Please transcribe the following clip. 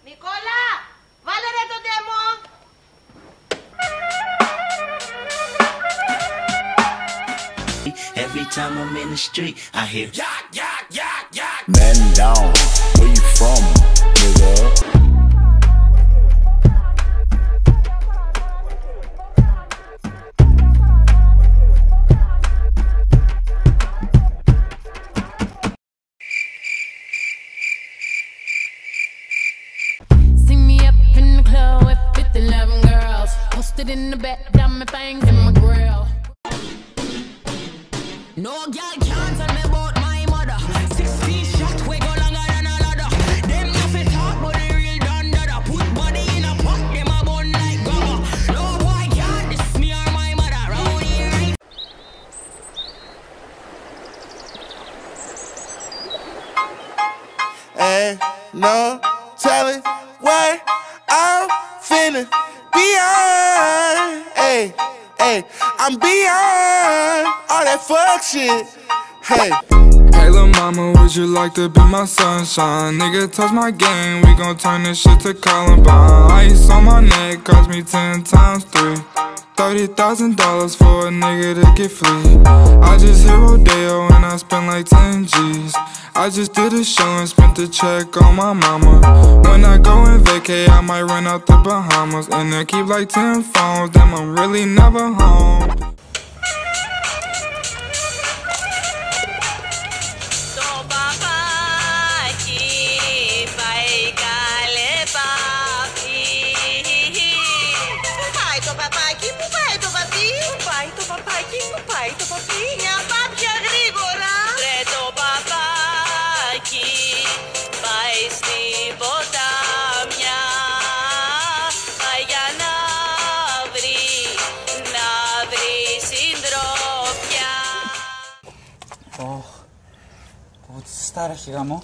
Νικόλα, βάλε ρε το demo. Every time I'm in the street, I hear yak, yak, yak, yak. Man down, where you from, nigga? See me up in the club with 11 girls, posted in the back, got my things in my grill. No girl can't tell me about my mother. 16 shot, we go longer than a ladder. Them nothing talk, but they real done dada. Put body in a pot, them a bun like goggle. No boy can't diss me or my mother. Round here. Ain't no telling what I'm finna beyond. Hey, hey, I'm beyond all that fuck shit. Hey. Hey lil' mama, would you like to be my sunshine? Nigga, touch my game, we gon' turn this shit to Columbine. Ice on my neck cost me 10 times 3. $30,000 for a nigga to get free. I just hit Rodeo and I spent like 10 G's. I just did a show and spent the check on my mama. When I go and vacay, I might run out the Bahamas. And then keep like 10 phones, then I'm really never home. Μια πάπια γρήγορα. Ρε το παπάκι πάει στη ποτάμια για να βρει συντροφιά. Τι στάρα χιγά μου.